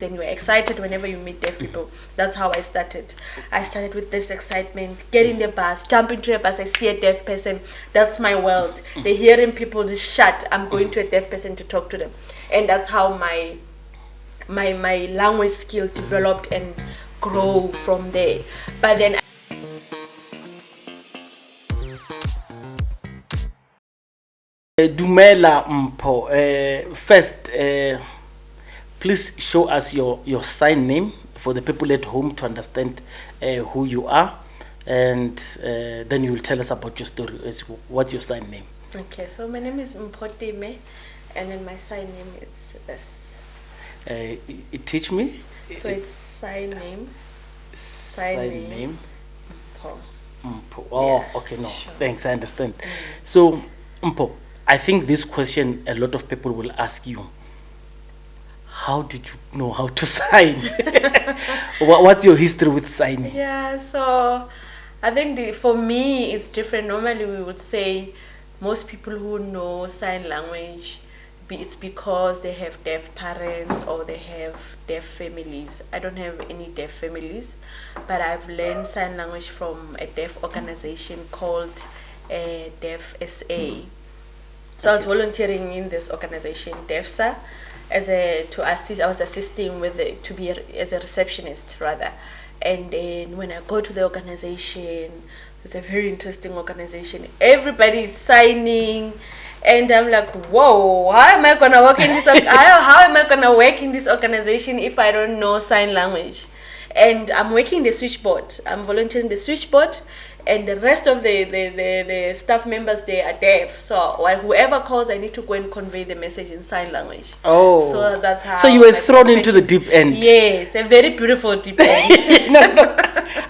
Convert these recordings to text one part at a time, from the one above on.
and you're excited whenever you meet deaf people. That's how I started. I started with this excitement, get in the bus, jump into a bus, I see a deaf person, that's my world. The hearing people is shut, I'm going to a deaf person to talk to them. And that's how my language skill developed and grow from there. But then Dumela Mpho. First, please show us your sign name for the people at home to understand who you are, and then you will tell us about your story. What's your sign name? Okay, so my name is Mpho Teme, and then my sign name is this. Teach me. So it's sign name. Sign name. Mpho. Mpho. Oh, Yeah, okay, no, sure. thanks, I understand. So, Mpho, I think this question a lot of people will ask you. How did you know how to sign? What's your history with signing? Yeah, so I think for me it's different. Normally we would say most people who know sign language, it's because they have deaf parents or they have deaf families. I don't have any deaf families, but I've learned sign language from a deaf organization called Deaf SA. So I was volunteering in this organization, DEFSA, I was assisting with as a receptionist rather. And then when I go to the organization, it's a very interesting organization. Everybody is signing, and I'm like, whoa, how am I gonna work in this? How am I gonna work in this organization if I don't know sign language? And I'm working the switchboard. I'm volunteering the switchboard, and the rest of the staff members, they are deaf. So whoever calls, I need to go and convey the message in sign language. Oh, so that's how. So you were thrown into the deep end. Yes, a very beautiful deep end. No.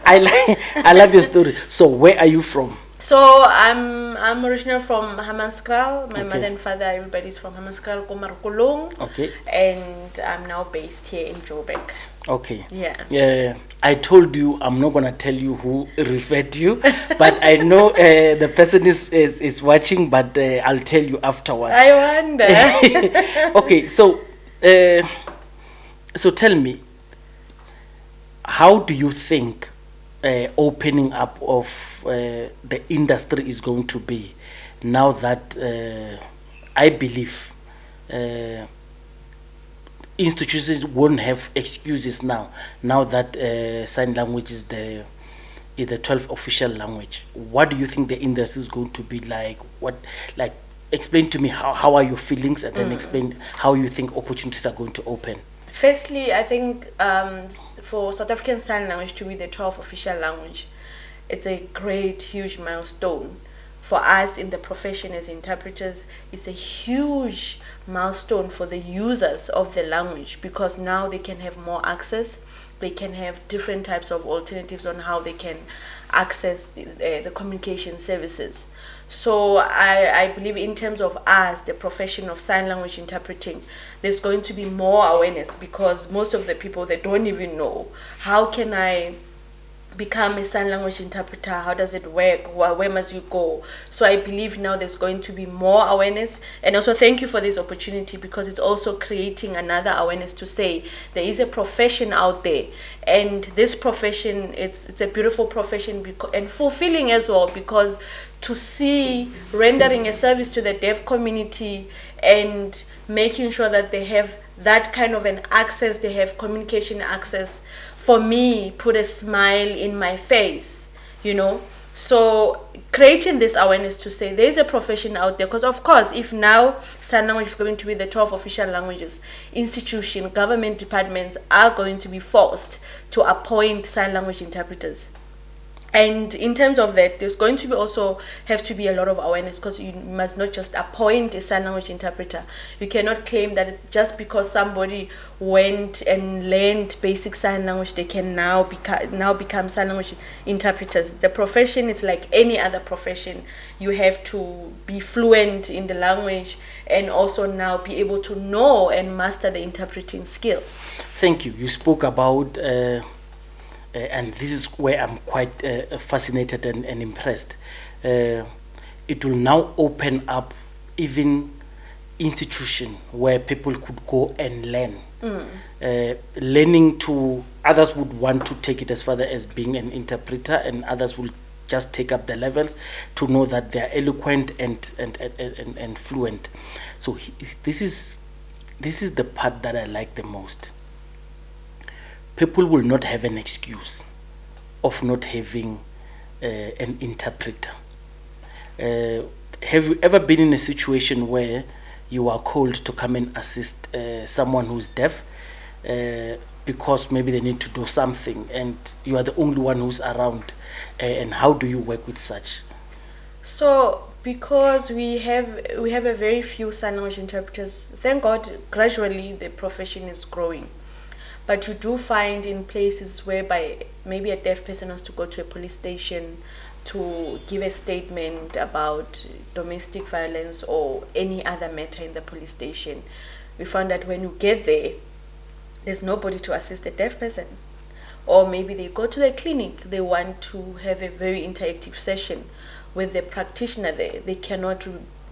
I love your story. So where are you from? So I'm original from Hammanskraal. My Okay. mother and father, everybody's from Hammanskraal, Komarkulung. Okay. And I'm now based here in Joburg. Okay. Yeah. I told you I'm not gonna tell you who referred you, but I know the person is watching. But I'll tell you afterwards. I wonder. Okay. So tell me, how do you think opening up of the industry is going to be now that I believe institutions won't have excuses now that sign language is the 12th official language? What do you think the industry is going to be like? Explain to me how are your feelings, and then explain how you think opportunities are going to open. Firstly, I think for South African Sign Language to be the 12th official language, it's a great, huge milestone. For us in the profession as interpreters, it's a huge milestone for the users of the language, because now they can have more access. They can have different types of alternatives on how they can access the communication services. So I believe in terms of us, the profession of sign language interpreting, there's going to be more awareness, because most of the people, they don't even know, how can I become a sign language interpreter? How does it work? Where must you go? So I believe now there's going to be more awareness. And also thank you for this opportunity, because it's also creating another awareness to say there is a profession out there, and this profession, it's a beautiful profession and fulfilling as well, because to see rendering a service to the deaf community and making sure that they have that kind of an access, they have communication access, for me, put a smile in my face, So creating this awareness to say there's a profession out there, because of course, if now sign language is going to be the 12 official languages, institutions, government departments are going to be forced to appoint sign language interpreters. And in terms of that, there's going to be also have to be a lot of awareness, because you must not just appoint a sign language interpreter. You cannot claim that just because somebody went and learned basic sign language, they can now become sign language interpreters. The profession is like any other profession. You have to be fluent in the language and also now be able to know and master the interpreting skill. Thank you. You spoke about and this is where I'm quite fascinated and impressed. It will now open up even institution where people could go and learn Learning to, others would want to take it as further as being an interpreter, and others will just take up the levels to know that they are eloquent and fluent. So this is the part that I like the most. People will not have an excuse of not having an interpreter. Have you ever been in a situation where you are called to come and assist someone who's deaf because maybe they need to do something and you are the only one who's around, and how do you work with such? So because we have a very few sign language interpreters, thank God gradually the profession is growing. But you do find in places whereby maybe a deaf person has to go to a police station to give a statement about domestic violence or any other matter in the police station. We found that when you get there, there's nobody to assist the deaf person. Or maybe they go to the clinic, they want to have a very interactive session with the practitioner there. They cannot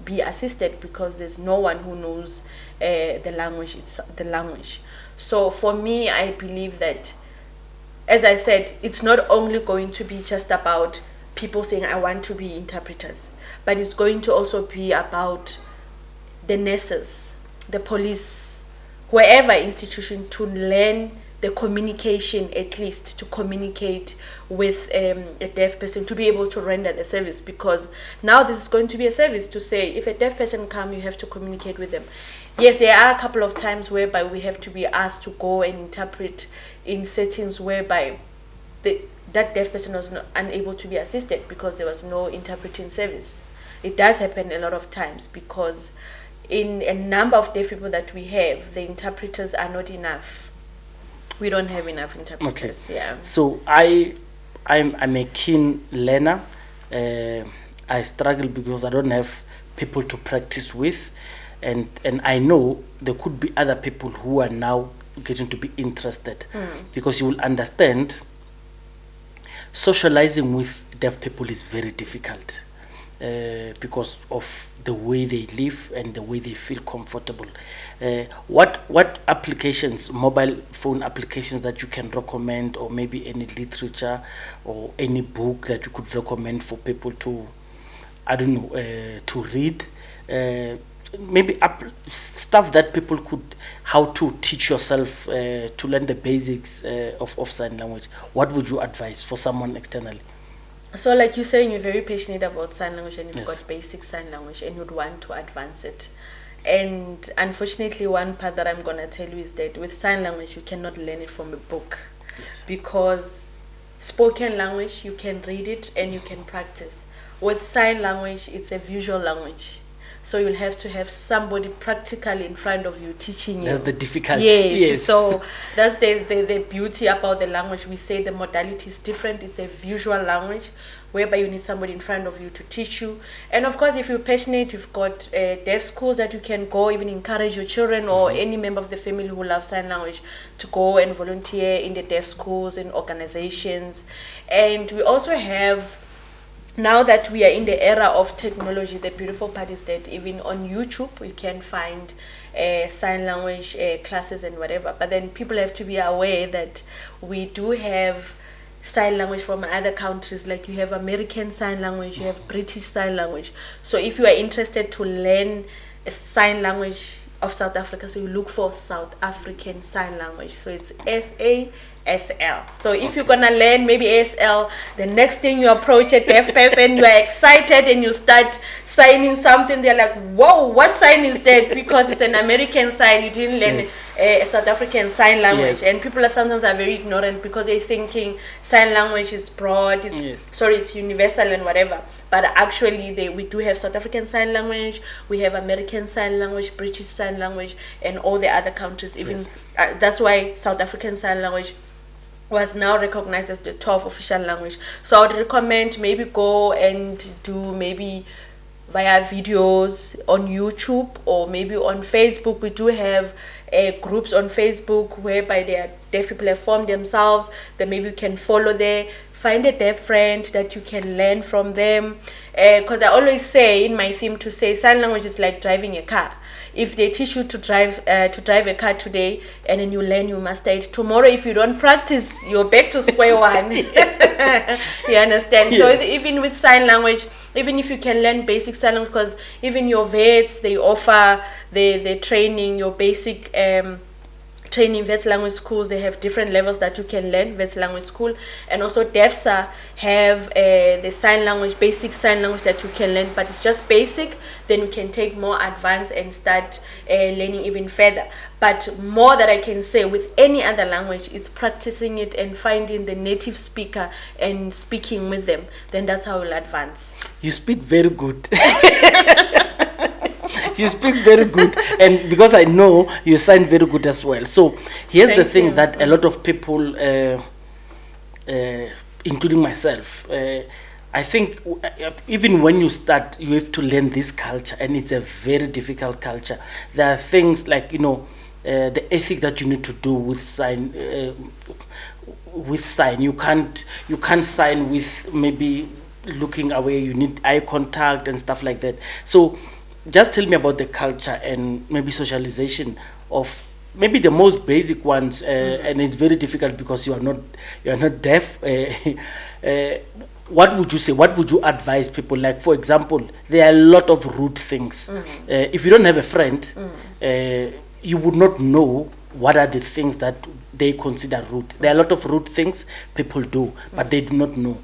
be assisted because there's no one who knows the language. So for me, I believe that, as I said, it's not only going to be just about people saying, I want to be interpreters, but it's going to also be about the nurses, the police, wherever institution, to learn the communication, at least to communicate with a deaf person, to be able to render the service. Because now this is going to be a service to say, if a deaf person comes, you have to communicate with them. Yes, there are a couple of times whereby we have to be asked to go and interpret in settings whereby that deaf person was unable to be assisted because there was no interpreting service. It does happen a lot of times because in a number of deaf people that we have, the interpreters are not enough. We don't have enough interpreters. Okay. Yeah. So I'm a keen learner. I struggle because I don't have people to practice with, and I know there could be other people who are now getting to be interested, because you will understand socializing with deaf people is very difficult because of the way they live and the way they feel comfortable. What applications, mobile phone applications, that you can recommend, or maybe any literature or any book that you could recommend for people to, I don't know, to read? Maybe stuff that people could, how to teach yourself to learn the basics of sign language. What would you advise for someone externally? So like you're saying, you're very passionate about sign language and you've Yes. got basic sign language and you'd want to advance it. And unfortunately, one part that I'm going to tell you is that with sign language, you cannot learn it from a book. Yes. Because spoken language, you can read it and you can practice. With sign language, it's a visual language. So you'll have to have somebody practically in front of you teaching you. That's the difficulty. Yes. So that's the beauty about the language. We say the modality is different. It's a visual language whereby you need somebody in front of you to teach you. And of course, if you're passionate, you've got deaf schools that you can go, even encourage your children or any member of the family who loves sign language to go and volunteer in the deaf schools and organizations. And we also have, now that we are in the era of technology, the beautiful part is that even on YouTube, you can find sign language classes and whatever. But then people have to be aware that we do have sign language from other countries. Like you have American Sign Language, you have British Sign Language. So if you are interested to learn a sign language of South Africa, so you look for South African Sign Language. So it's SASL. So if you're gonna learn maybe ASL, the next thing you approach a deaf person, you are excited and you start signing something, they're like, whoa, what sign is that? Because it's an American sign, you didn't learn a South African Sign Language. Yes. And people are sometimes are very ignorant because they're thinking sign language is broad, it's universal and whatever. But actually we do have South African Sign Language, we have American Sign Language, British Sign Language, and all the other countries. Even that's why South African Sign Language was now recognized as the 12th official language. So I would recommend maybe go and do maybe via videos on YouTube or maybe on Facebook. We do have groups on Facebook whereby their deaf people have formed themselves, that maybe you can follow there. Find a deaf friend that you can learn from them. Because I always say in my theme to say sign language is like driving a car. if they teach you to drive a car today, and then you learn, you master it tomorrow, if you don't practice, you're back to square one. You understand? Yes. So even with sign language, even if you can learn basic sign language, because even your vets, they offer the training, your basic training. Vets language schools, they have different levels that you can learn. Vets language school, and also DEFSA have the sign language, basic sign language that you can learn, but it's just basic. Then you can take more advanced and start learning even further. But more that I can say with any other language is practicing it and finding the native speaker and speaking with them. Then that's how you'll advance. You speak very good. You speak very good, and because I know you sound very good as well. So here's the thing that a lot of people, including myself, I think even when you start, you have to learn this culture, and it's a very difficult culture. There are things like, the ethic that you need to do with sign. You can't sign with maybe looking away. You need eye contact and stuff like that. So just tell me about the culture and maybe socialization of maybe the most basic ones, and it's very difficult because you are not deaf. What would you say? What would you advise people? Like, for example, there are a lot of rude things. If you don't have a friend, you would not know what are the things that they consider rude. There are a lot of rude things people do, but they do not know.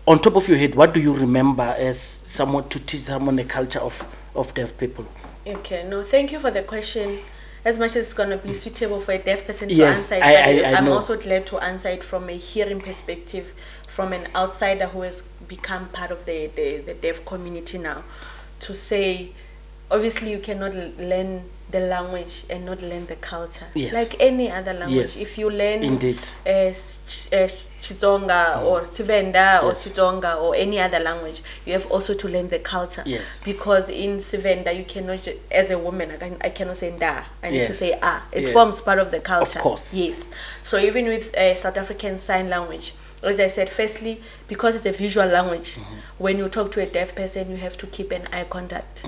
On top of your head, what do you remember as someone to teach someone the culture of deaf people? Okay, no, thank you for the question. As much as it's going to be suitable for a deaf person to Yes, answer it, I'm also glad to answer it from a hearing perspective, from an outsider who has become part of the deaf community now. To say, obviously you cannot learn the language and not learn the culture. Yes. Like any other language. Yes. If you learn Indeed. Chitsonga or Sivenda or Chitsonga or any other language, you have also to learn the culture. Yes. Because in Sivenda, you cannot, as a woman, I cannot say nda. I need to say ah. It Yes. forms part of the culture. Of course. Yes. So even with South African Sign Language, as I said, firstly, because it's a visual language, when you talk to a deaf person, you have to keep an eye contact.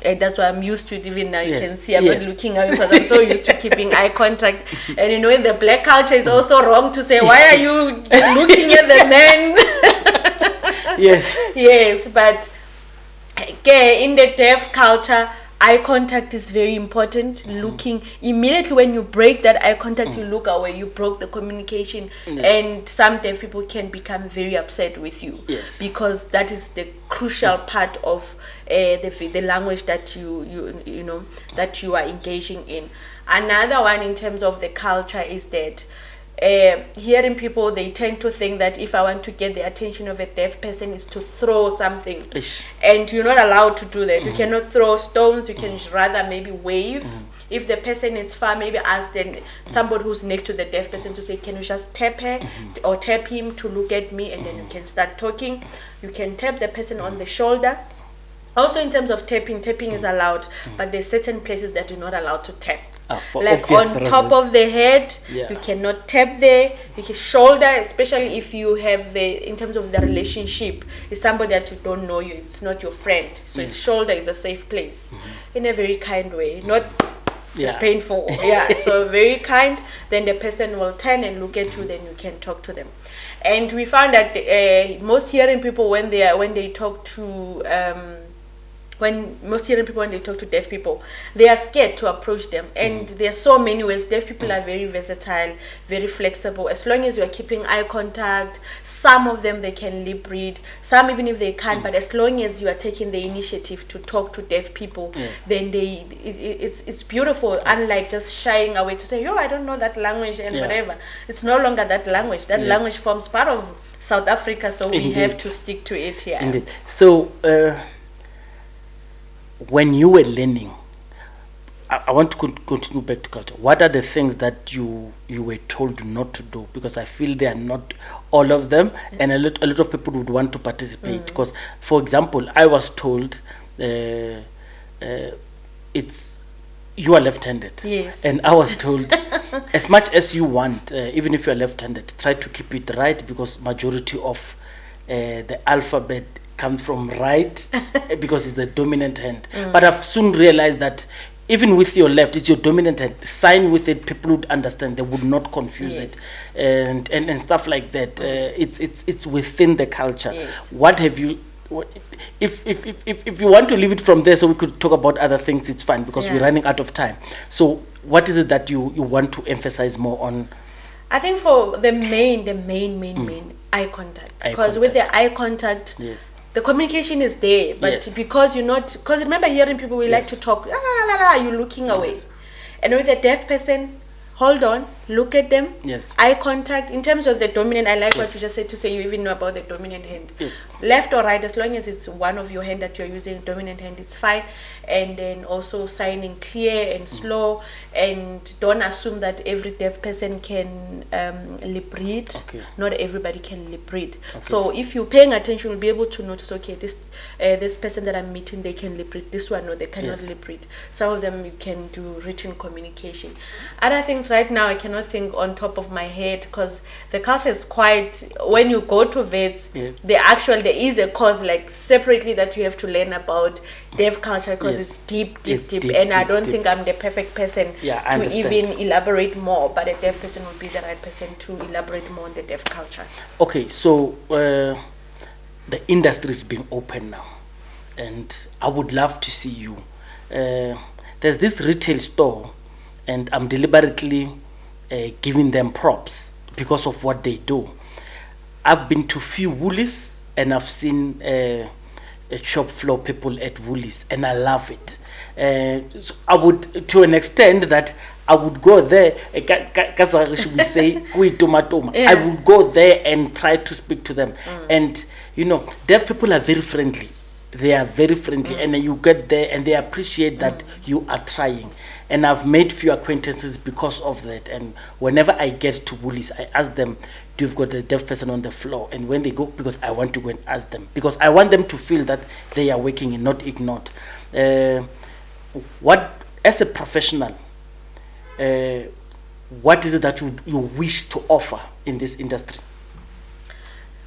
And that's why I'm used to it even now. You can see I'm not looking at it because I'm so used to keeping eye contact. And in the black culture, it's also wrong to say, why are you looking at the man? Yes. Yes, but in the deaf culture, eye contact is very important. Looking immediately when you break that eye contact, you look away. You broke the communication, and some deaf people can become very upset with you. Yes. Because that is the crucial part of the language that you know that you are engaging in. Another one in terms of the culture is that hearing people, they tend to think that if I want to get the attention of a deaf person is to throw something. Ish. And you're not allowed to do that. You cannot throw stones. You can rather maybe wave. If the person is far, maybe ask then somebody who's next to the deaf person to say, can you just tap her or tap him to look at me, and then you can start talking. You can tap the person on the shoulder. Also in terms of tapping is allowed, but there's certain places that you're not allowed to tap. Like on top of the head, you cannot tap there. You can shoulder, especially if you have in terms of the relationship, it's somebody that you don't know, it's not your friend. So its shoulder is a safe place, in a very kind way. Not it's painful. So very kind. Then the person will turn and look at you. Then you can talk to them. And we found that most hearing people when they talk to deaf people, they are scared to approach them. And there are so many ways. Deaf people are very versatile, very flexible. As long as you are keeping eye contact, some of them, they can lip read, some even if they can't, but as long as you are taking the initiative to talk to deaf people, then it's beautiful. Unlike just shying away to say, yo, I don't know that language and whatever. It's no longer that language. That language forms part of South Africa, so we have to stick to it here. Indeed. So when you were learning, I want to continue back to culture. What are the things that you were told not to do? Because I feel they are not all of them, and a lot of people would want to participate. Because, for example, I was told it's you are left-handed. Yes. And I was told, as much as you want, even if you are left-handed, try to keep it right, because majority of the alphabet come from right because it's the dominant hand. But I've soon realized that even with your left, it's your dominant hand. Sign with it, people would understand. They would not confuse Yes. it, and stuff like that. It's within the culture. Yes. What have you? If you want to leave it from there, so we could talk about other things, it's fine, because we're Yeah. running out of time. So what is it that you want to emphasize more on? I think for the main eye contact, Eye because with the contact. eye contact, Yes. the communication is there, but Yes. because you're not, because remember, hearing people, we like Yes. to talk, la, la, la, la, you're looking away, and with a deaf person, hold on, look at them, Yes. eye contact. In terms of the dominant, I like what Yes. you just said, to say you even know about the dominant hand. Yes. Left or right, as long as it's one of your hand that you're using, dominant hand, it's fine. And then also signing clear and slow, and don't assume that every deaf person can lip read. Okay. Not everybody can lip read. So if you're paying attention, you'll be able to notice, okay, this person that I'm meeting, they can lip read. This one, no, they cannot Yes. lip read. Some of them you can do written communication. Other things right now I cannot think on top of my head, because the culture is quite, when you go to vets, Yeah. there is a course like separately that you have to learn about deaf culture, because Yes. it's deep, It's deep, deep, and I deep, don't deep. think I'm the perfect person Yeah, I to understand. even elaborate more, but a deaf person would be the right person to elaborate more on the deaf culture. Okay, so the industry is being open now, and I would love to see you. There's this retail store, and I'm deliberately giving them props because of what they do. I've been to few Woolies, and I've seen shop floor people at Woolies, and I love it. So I would, to an extent that I would go there, should we say, Yeah. I would go there and try to speak to them. And, you know, deaf people are very friendly. They are very friendly, and you get there and they appreciate that you are trying. And I've made few acquaintances because of that. And whenever I get to Woolies, I ask them, do you've got a deaf person on the floor? And when they go, because I want to go and ask them, because I want them to feel that they are working and not ignored. What, as a professional, what is it that you wish to offer in this industry?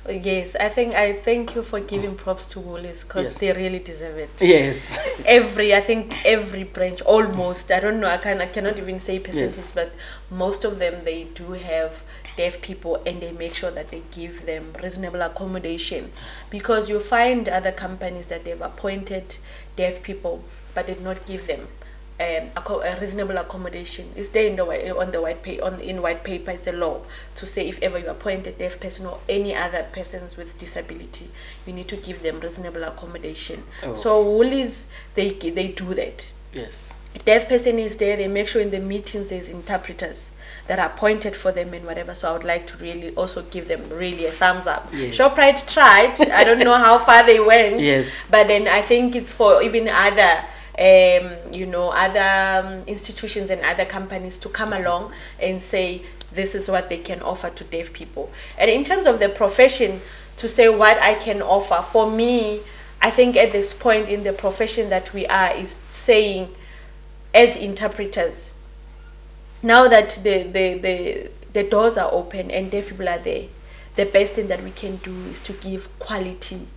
Yes, I thank you for giving props to Woolies, because Yes. they really deserve it. Yes. I think every branch, almost, I don't know, I cannot even say percentage, Yes. but most of them, they do have deaf people, and they make sure that they give them reasonable accommodation, because you find other companies that they've appointed deaf people, but they do not give them a reasonable accommodation. It's there in in white paper. It's a law to say if ever you appoint a deaf person or any other persons with disability, you need to give them reasonable accommodation. Oh. So Woolies, they do that. Yes. A deaf person is there. They make sure in the meetings there's interpreters that are appointed for them and whatever. So I would like to really also give them really a thumbs up. Yes. ShopRite tried. I don't know how far they went. Yes. But then I think it's for even other other institutions and other companies to come along and say this is what they can offer to deaf people. And in terms of the profession, to say what I can offer, for me, I think at this point in the profession that we are, is saying, as interpreters, now that the doors are open and deaf people are there, the best thing that we can do is to give quality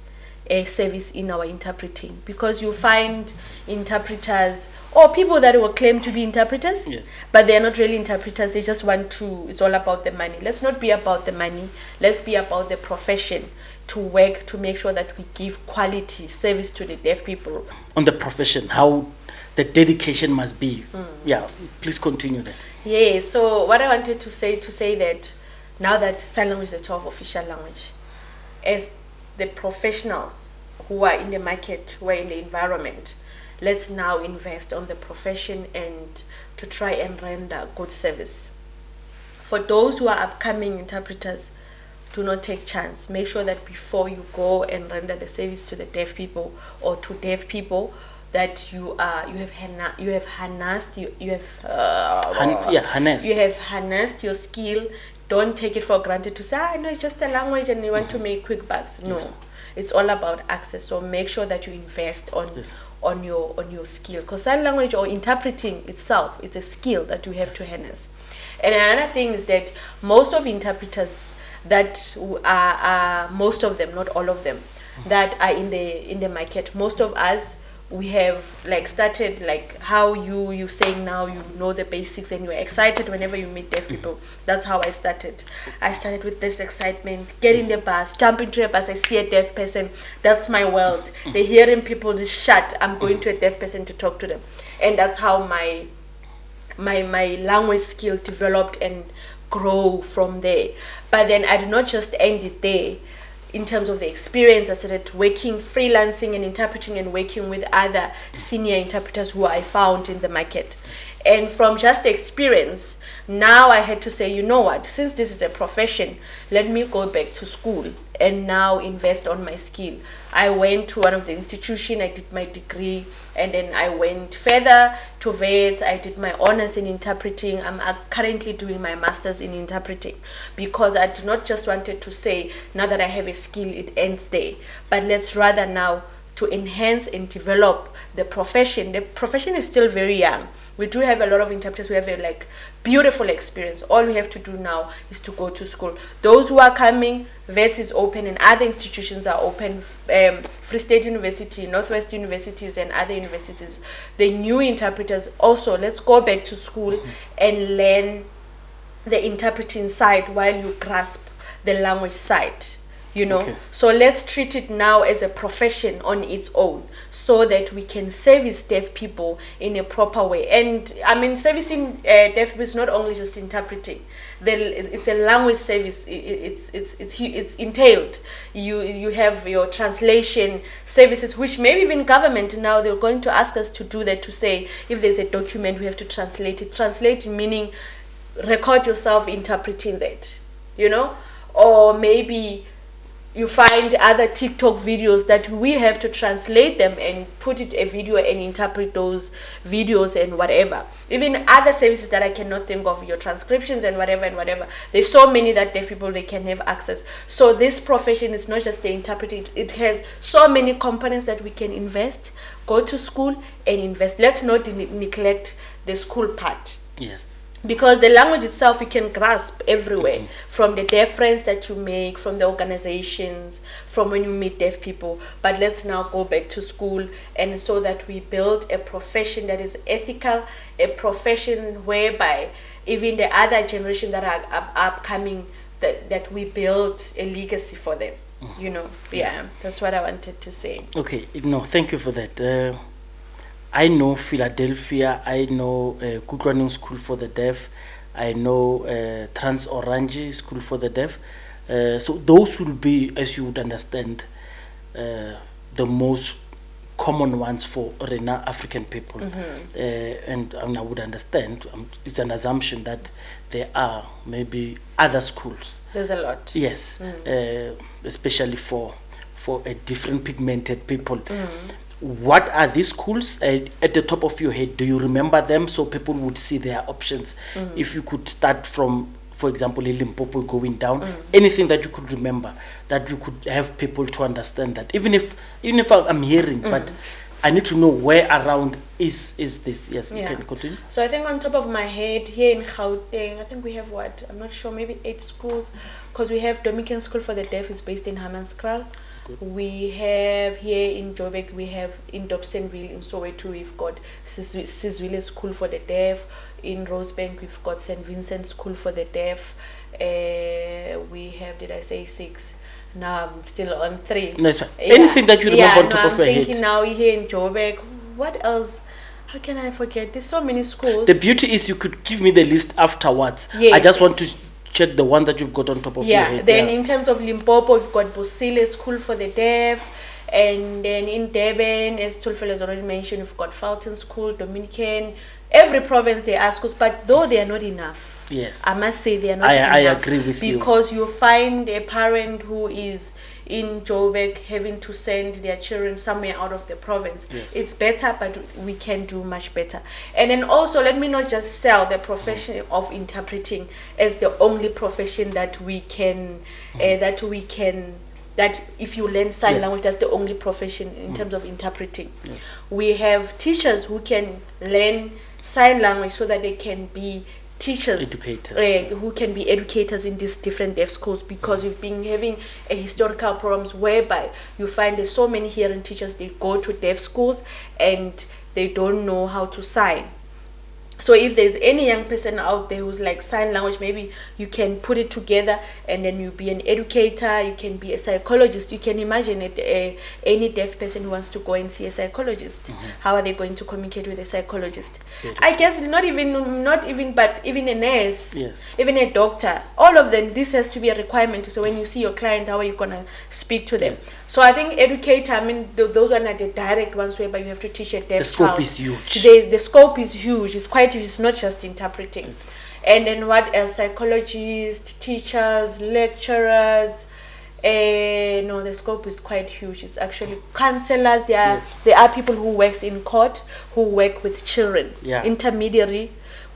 service in our interpreting, because you find interpreters or people that will claim to be interpreters, Yes. but they're not really interpreters. They just want to, it's all about the money. Let's not be about the money. Let's be about the profession, to work to make sure that we give quality service to the deaf people. On the profession, how the dedication must be. Yeah, please continue there. Yeah, so what I wanted to say that now that sign language is the 12th official language, as the professionals who are in the market, who are in the environment, let's now invest on the profession and to try and render good service. For those who are upcoming interpreters, do not take chance. Make sure that before you go and render the service to the deaf people or to deaf people, that you have harnessed your skill. Don't take it for granted to say, no, it's just a language and you want to make quick bucks. No, Yes. It's all about access. So make sure that you invest on Yes. on your skill, because sign language or interpreting itself is a skill that you have to harness. And another thing is that most of interpreters that are most of them, not all of them, that are in the market, most of us, we have like started like how you saying now you know the basics and you're excited whenever you meet deaf people. That's how I started. I started with this excitement, get in the bus, jump into a bus, I see a deaf person, that's my world. The hearing people is shut, I'm going to a deaf person to talk to them. And that's how my language skill developed and grow from there. But then I did not just end it there. In terms of the experience, I started working, freelancing and interpreting and working with other senior interpreters who I found in the market. And from just the experience, now I had to say, you know what, since this is a profession, let me go back to school and now invest on my skill. I went to one of the institutions, I did my degree, and then I went further to VET. I did my honors in interpreting. I'm currently doing my master's in interpreting, because I do not just wanted to say, now that I have a skill, it ends there. But let's rather now to enhance and develop the profession. The profession is still very young. We do have a lot of interpreters who have a like beautiful experience. All we have to do now is to go to school. Those who are coming, VET is open and other institutions are open. Free State University, Northwest Universities and other universities. The new interpreters also, let's go back to school and learn the interpreting side while you grasp the language side. You know, Okay. so let's treat it now as a profession on its own, so that we can service deaf people in a proper way. And I mean, servicing deaf people is not only just interpreting. It's a language service. It's entailed. You have your translation services, which maybe even government now they're going to ask us to do that, to say if there's a document we have to translate it. Translate meaning record yourself interpreting that, you know, or maybe you find other TikTok videos that we have to translate them and put it a video and interpret those videos and whatever. Even other services that I cannot think of, your transcriptions and whatever. There's so many that deaf people, they can have access. So this profession is not just the interpreting. It has so many components that we can invest, go to school and invest. Let's not neglect the school part. Yes. Because the language itself you can grasp everywhere, from the deaf friends that you make, from the organizations, from when you meet deaf people. But let's now go back to school, and so that we build a profession that is ethical, a profession whereby even the other generation that are upcoming, that we build a legacy for them. You know, yeah, that's what I wanted to say. Okay, no, thank you for that. I know Philadelphia, I know Good Running School for the Deaf, I know Trans Orange School for the Deaf. So those will be, as you would understand, the most common ones for Rena African people. And I would understand, it's an assumption that there are maybe other schools. There's a lot. Yes, especially for a different pigmented people. What are these schools? At the top of your head, do you remember them, so people would see their options? If you could start from, for example, in Limpopo going down, anything that you could remember, that you could have people to understand that. Even if I'm hearing, but I need to know where around is this. Yes, you can continue. So I think on top of my head, here in Gauteng, I think we have what? I'm not sure, maybe 8 schools, because we have Dominican School for the Deaf is based in Hammanskraal. We have here in Joburg, we have in Dobsonville, in Soweto, we've got Sizwile School for the Deaf. In Rosebank, we've got St. Vincent School for the Deaf. We have, did I say 6? Now I'm still on 3. That's right. Anything that you remember on top of your head? I'm thinking now here in Joburg, what else? How can I forget? There's so many schools. The beauty is you could give me the list afterwards. Yes, I just want to check the one that you've got on top of your head. Then in terms of Limpopo, we've got Bosile School for the Deaf, and then in Durban, as Tulfel has already mentioned, we've got Fulton School, Dominican. Every province there are schools, but though they are not enough. Yes, I must say they are not enough. I agree with you. Because you find a parent who is in Joburg having to send their children somewhere out of the province. Yes. It's better, but we can do much better. And then also, let me not just sell the profession of interpreting as the only profession that we can, that if you learn sign language, that's the only profession in terms of interpreting. We have teachers who can learn sign language so that they can be teachers, educators, who can be educators in these different deaf schools, because we've been having a historical problems whereby you find there's so many hearing teachers, they go to deaf schools and they don't know how to sign. So if there's any young person out there who's like sign language, maybe you can put it together and then you be an educator, you can be a psychologist. You can imagine it, any deaf person who wants to go and see a psychologist. How are they going to communicate with a psychologist? I guess not even, but even a nurse, even a doctor, all of them, this has to be a requirement. So when you see your client, how are you going to speak to them? So I think educator, I mean, those are not the direct ones whereby you have to teach a deaf child. The scope is huge. The scope is huge. It's quite huge. It's not just interpreting. And then what else? Psychologists, teachers, lecturers. No, the scope is quite huge. It's actually counselors. There are people who works in court, who work with children, intermediary,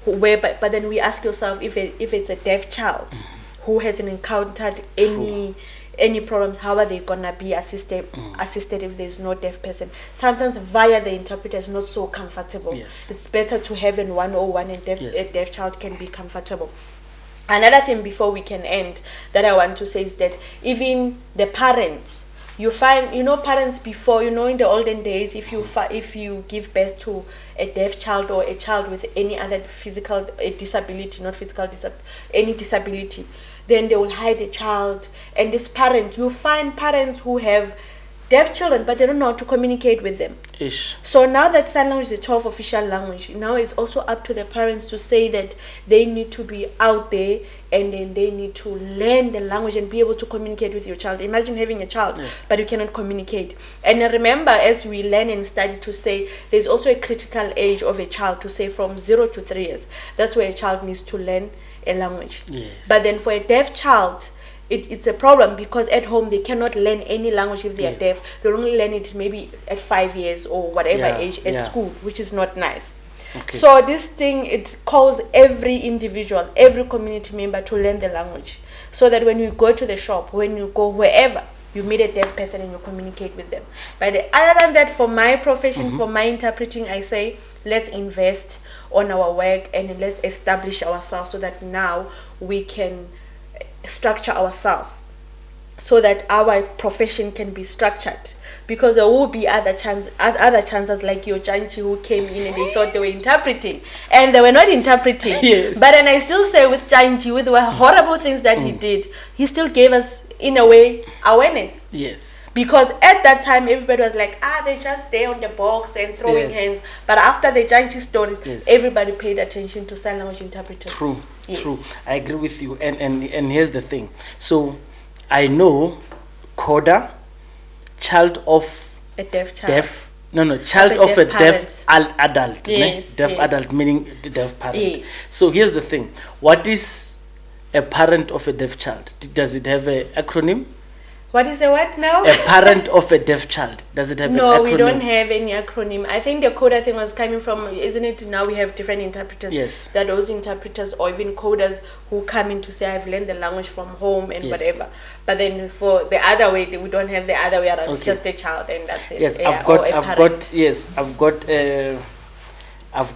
but then we ask yourself, if it's a deaf child who hasn't encountered any problems, how are they gonna be assisted if there's no deaf person? Sometimes via the interpreter is not so comfortable. It's better to have in 101 and a deaf child can be comfortable. Another thing before we can end that I want to say is that even the parents, you find, parents before, in the olden days, if you give birth to a deaf child or a child with any other physical disability, not physical any disability, then they will hide the child. And this parent, you find parents who have deaf children, but they don't know how to communicate with them. So now that sign language is the 12th official language, now it's also up to the parents to say that they need to be out there and then they need to learn the language and be able to communicate with your child. Imagine having a child, but you cannot communicate. And remember, as we learn and study, to say there's also a critical age of a child, to say from 0 to 3 years. That's where a child needs to learn a language. But then for a deaf child, it's a problem, because at home they cannot learn any language if they are deaf. They only learn it maybe at 5 years or whatever age at school, which is not nice. So this thing, it calls every individual, every community member to learn the language, so that when you go to the shop, when you go wherever, you meet a deaf person and you communicate with them. But other than that, for my profession, for my interpreting, I say let's invest on our work and let's establish ourselves, so that now we can structure ourselves, so that our profession can be structured. Because there will be other chances like your Janchi who came in and they thought they were interpreting and they were not interpreting. But then I still say with Janchi, with the horrible things that he did, he still gave us, in a way, awareness. Because at that time everybody was like, they're just there on the box and throwing hands. But after the Janchi stories, everybody paid attention to sign language interpreters. True. I agree with you. And here's the thing. So I know CODA, child of a deaf child. Child of a deaf adult. Deaf adult meaning the deaf parent. So here's the thing. What is a parent of a deaf child? Does it have an acronym? What is a what now? A parent of a deaf child. Does it have an acronym? No, we don't have any acronym. I think the CODA thing was coming from, isn't it? Now we have different interpreters. That those interpreters or even coders who come in to say, I've learned the language from home and whatever. But then for the other way, we don't have the other way around. It's just a child and that's it. I've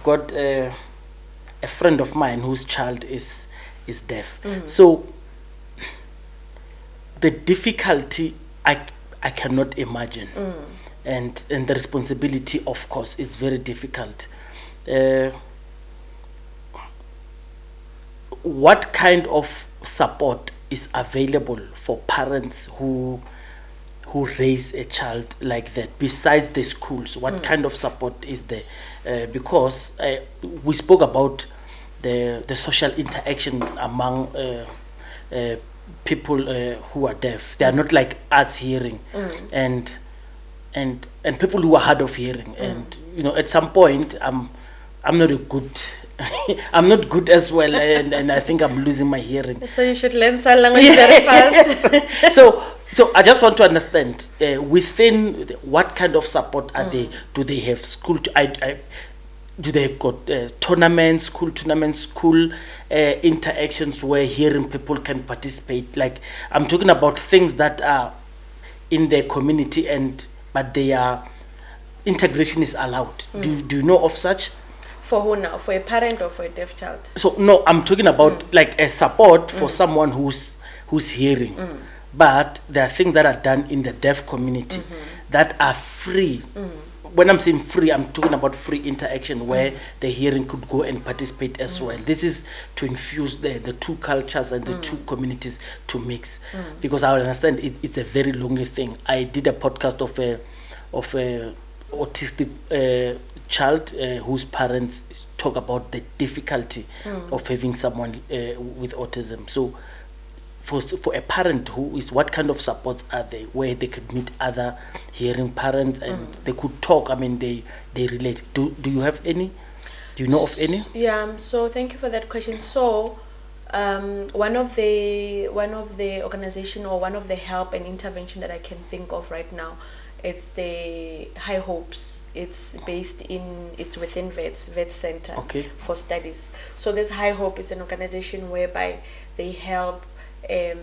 got a friend of mine whose child is deaf. So the difficulty I cannot imagine, and the responsibility, of course, it's very difficult. What kind of support is available for parents who raise a child like that besides the schools? What kind of support is there? Because we spoke about the social interaction among people who are deaf. They are not like us hearing, and people who are hard of hearing. And at some point, I'm not a good. I'm not good as well, and I think I'm losing my hearing. So you should learn sign language very fast. So I just want to understand within what kind of support are they? Do they have school? Do they have got tournaments, school interactions where hearing people can participate? Like, I'm talking about things that are in their community, but their integration is allowed. Do you know of such? For who now? For a parent or for a deaf child? So no, I'm talking about like a support for someone who's hearing. But there are things that are done in the deaf community that are free. When I'm saying free, I'm talking about free interaction where the hearing could go and participate as well. This is to infuse the two cultures and the two communities to mix. Because I understand it's a very lonely thing. I did a podcast of a autistic child whose parents talk about the difficulty of having someone with autism. So for a parent who is, what kind of supports are there where they could meet other hearing parents and they could talk? I mean, they relate. Do you have any? Do you know of any? Yeah. So thank you for that question. So one of the organization or one of the help and intervention that I can think of right now, it's the High Hopes. It's within Vet Center for Studies. So this High Hope is an organization whereby they help a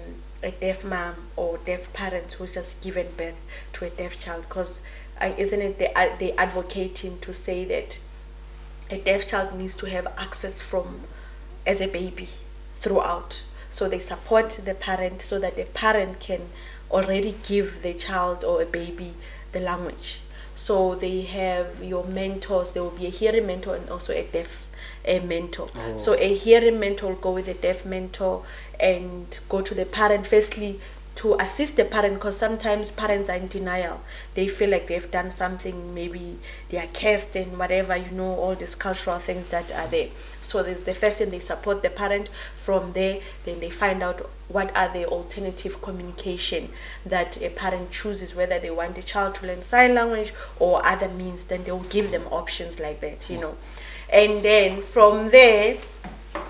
deaf mom or deaf parent who's just given birth to a deaf child, because isn't it they advocating to say that a deaf child needs to have access from as a baby throughout. So they support the parent so that the parent can already give the child or a baby the language. So they have your mentors. There will be a hearing mentor and also a deaf mentor. So a hearing mentor will go with a deaf mentor and go to the parent firstly to assist the parent, because sometimes parents are in denial. They feel like they've done something, maybe they are cursed and whatever, all these cultural things that are there. So there's the first thing, they support the parent. From there, then they find out what are the alternative communication that a parent chooses, whether they want the child to learn sign language or other means. Then they'll give them options like that, And then from there,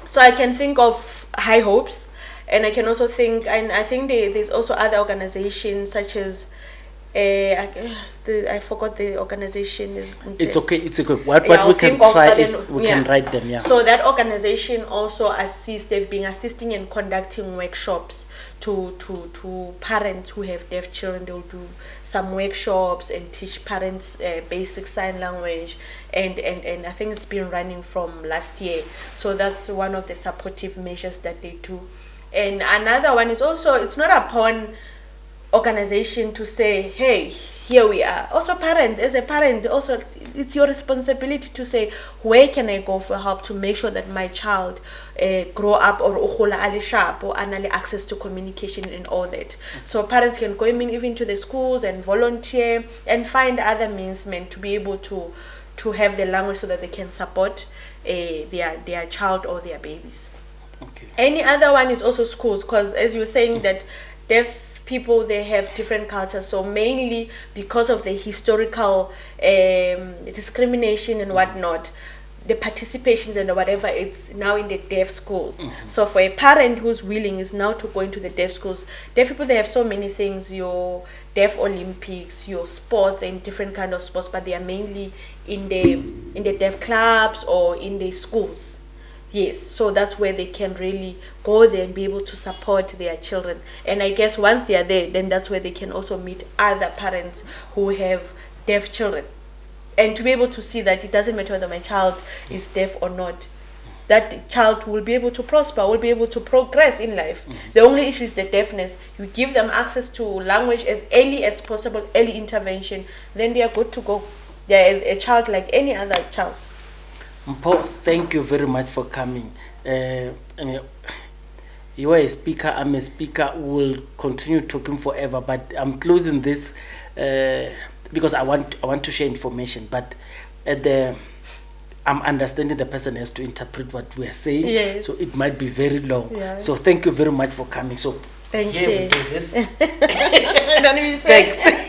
so I can think of High Hopes, and I can also think, and I think there's also other organizations such as I forgot the organization. It's okay. What we can try is we can write them. Yeah. So that organization also assists. They've been assisting and conducting workshops to parents who have deaf children. They'll do some workshops and teach parents basic sign language, and I think it's been running from last year. So that's one of the supportive measures that they do. And another one is also, it's not upon organization to say, hey, here we are. Also as a parent, also it's your responsibility to say, where can I go for help to make sure that my child grow up or ali sharp or anali access to communication and all that. So parents can go even to the schools and volunteer and find other means meant to be able to have the language so that they can support their child or their babies. Okay. Any other one is also schools, because as you were saying that deaf people, they have different cultures. So mainly because of the historical discrimination and whatnot, the participations and whatever, it's now in the deaf schools. So for a parent who's willing is now to go into the deaf schools. Deaf people, they have so many things, your deaf Olympics, your sports and different kind of sports, but they are mainly in the deaf clubs or in the schools. Yes, so that's where they can really go there and be able to support their children. And I guess once they are there, then that's where they can also meet other parents who have deaf children. And to be able to see that it doesn't matter whether my child is deaf or not, that child will be able to prosper, will be able to progress in life. The only issue is the deafness. You give them access to language as early as possible, early intervention, then they are good to go. They are a child like any other child. Mpho, thank you very much for coming. You are a speaker, I'm a speaker. We'll continue talking forever, but I'm closing this because I want to share information. But I'm understanding the person has to interpret what we are saying. Yes. So it might be very long. Yeah. So thank you very much for coming. So thank here you. we do this. Don't even say. Thanks.